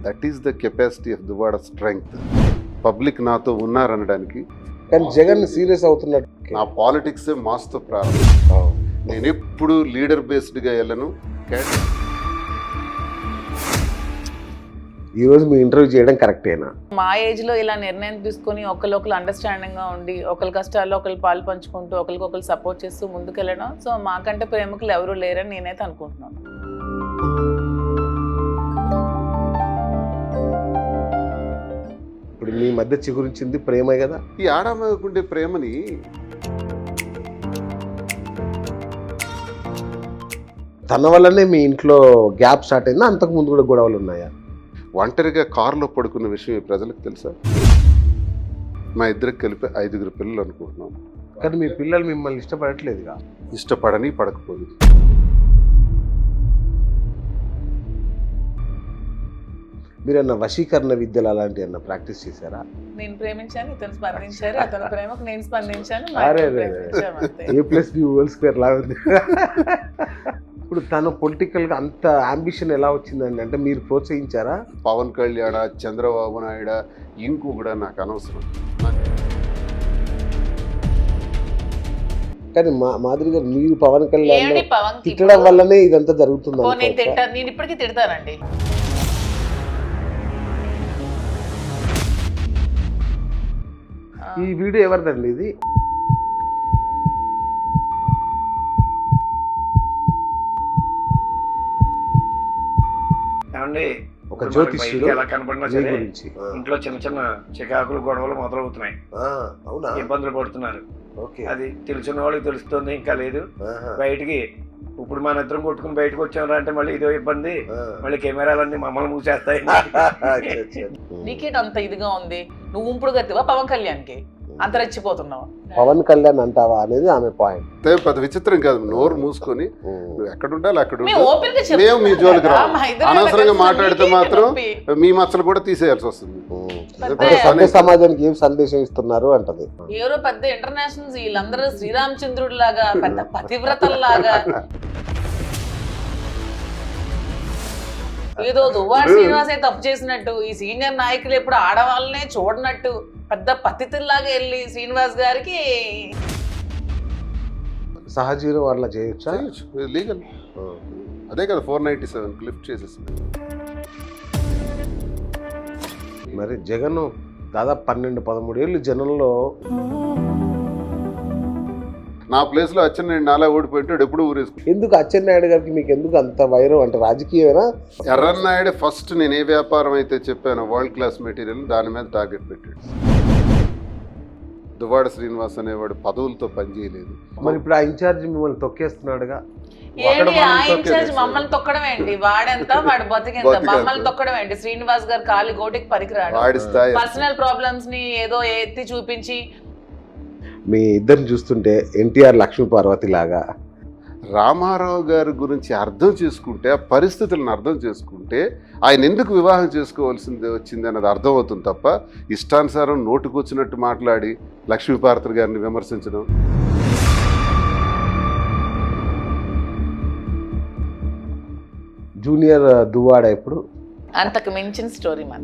That is the capacity of Duvvada strength. Public నాతో ఉన్నారనడానికి. కానీ Jagan serious అవుతున్నట్టు. నా పాలిటిక్సే మాస్తో ప్రారంభం. నేను ఎప్పుడు లీడర్ బేస్డ్గా వెళ్ళను. ఈ రోజు మీ ఇంటర్వ్యూ చేయడం కరెక్టేనా? మా ఏజ్ లో ఇలా నిర్ణయం తీసుకొని ఒకరు అండర్స్టాండింగ్ గా ఉండి ఒకరి కష్టాల్లో ఒకరు పాలు పంచుకుంటూ ఒకరికొకరు సపోర్ట్ చేస్తూ ముందుకెళ్ళడం. సో మాకంటే ప్రేమికులు ఎవరు లేరని నేనైతే అనుకుంటున్నాను. ఇప్పుడు మీ మధ్య చిగురించింది ప్రేమే కదా. ఈ ఆడమకుండే ప్రేమని తన వల్లనే మీ ఇంట్లో గ్యాప్ స్టార్ట్ అయిందా? అంతకు ముందు కూడా గొడవలు ఉన్నాయా? ఒంటరిగా కారులో పడుకున్న విషయం ఈ ప్రజలకు తెలుసా? మా ఇద్దరికి కలిపి 5 పిల్లలు అనుకుంటున్నాం. కానీ మీ పిల్లలు మిమ్మల్ని ఇష్టపడట్లేదుగా. ఇష్టపడని పడకపోదు. మీరు అన్న వశీకరణ విద్యలు అలాంటివి అన్న ప్రాక్టీస్ చేశారా? నేను ప్రేమించాను, ఇతను స్పందించారు, అతని ప్రేమకు నేను స్పందించాను. A+B² లాగా ఉంది. ఇప్పుడు తను పొలిటికల్గా అంత అంబిషన్ ఎలా వచ్చిందండి? అంటే మీరు ప్రోత్సహించారా? పవన్ కళ్యాణ్, చంద్రబాబు నాయుడు, ఇంకో కూడా నాకు అనవసరం. కానీ మాదిరి గారు మీరు పవన్ కళ్యాణ్ ఏమిటి పవన్ తిట్టడం వల్లనే ఇదంతా జరుగుతుంది. నేను ఇప్పటికీ తిడతానండి. ఈ వీడియో ఎవరిదండి ఇది? ఒక జ్యోతిష్యుడు ఎలా కనపడినా సరే ఇంట్లో చిన్న చిన్న చికాకులు గొడవలు మొదలవుతున్నాయి. అవునా? ఇబ్బందులు పడుతున్నారు. ఓకే. అది తెలిసిన వాళ్ళకి తెలుస్తుంది, ఇంకా లేదు బయటికి. ఇప్పుడు మన ఇద్దరం కొట్టుకుని బయటకు వచ్చామరా అంటే మళ్ళీ ఇదో ఇబ్బంది, మళ్ళీ కెమెరాలన్నీ మమ్మల్ని మూసేస్తాయి. నీకేంటి అంత ఇదిగా ఉంది? నువ్వు ఉంపుడు గతివా పవన్ కళ్యాణ్కి అంత రెచ్చిపోతున్నావు? పవన్ కళ్యాణ్ అంటావా అనేది ఆమె పాయింట్. పెద్ద విచిత్రం కాదు. నోరు మూసుకొని నువ్వు ఎక్కడ ఉండాలి అక్కడ మేము మీ జోలికి రా. అనవసరంగా మాట్లాడితే మాత్రం మీ మచ్చలు కూడా తీసేయాల్సి వస్తుంది. సమాజానికి ఏం సందేశం ఇస్తున్నారు అంటది. ఎవరో పెద్ద ఇంటర్నేషనల్ వీళ్ళందరూ శ్రీరామచంద్రుడు లాగా, పెద్ద పతివ్రతల్లాగా, ఏదో దువ్వాడ శ్రీనివాసే తప్పు చేసినట్టు, ఈ సీనియర్ నాయకులు ఎప్పుడు ఆడవాళ్ళనే చూడనట్టు పెద్ద పతితుల్లాగా వెళ్ళి శ్రీనివాస్ గారికి సహజీవనం వాళ్ళ చేయొచ్చా? లీగల్. అదే కదా 497 లిఫ్ట్ చేసేసింది. మరి జగన్ దాదాపు 12-13 ఏళ్ళు జనంలో. నా ప్లేస్ లో అచ్చెన్నాయుడు నాలా ఓడిపోయింటాడు ఎప్పుడు ఊరేసుకు. ఎందుకు అచ్చెన్నాయుడు గారికి మీకు ఎందుకు అంత వైరం? అంటే రాజకీయమేనా? ఎర్రన్నాయుడు ఫస్ట్ నేను ఏ వ్యాపారం అయితే చెప్పాను వరల్డ్ క్లాస్ మెటీరియల్ దాని మీద టార్గెట్ పెట్టాడు. దువ్వాడ శ్రీనివాస్ అనేవాడు పదవులతో పనిచేయలేదు. మరి ఇప్పుడు ఆ ఇన్ఛార్జ్ మిమ్మల్ని తొక్కేస్తున్నాడుగా. మమ్మల్ని తొక్కడం ఏంటి? వాడెంత వాడు బతికెంత? మమ్మల్ని తొక్కడం ఏంటి? శ్రీనివాస్ గారు కాలి గోటికి పరికిరాడు. పర్సనల్ ప్రాబ్లమ్స్ ని ఏదో ఎత్తి చూపించి. మీ ఇద్దరిని చూస్తుంటే ఎన్టీఆర్ లక్ష్మీ పార్వతి లాగా. రామారావు గారి గురించి అర్థం చేసుకుంటే, ఆ పరిస్థితులను అర్థం చేసుకుంటే ఆయన ఎందుకు వివాహం చేసుకోవాల్సింది వచ్చింది అన్నది అర్థమవుతుంది తప్ప ఇష్టానుసారం నోటుకొచ్చినట్టు మాట్లాడి లక్ష్మీపార్వతి గారిని విమర్శించడం. జూనియర్ దువ్వాడ ఇప్పుడు అంతకు మించిన స్టోరీ మన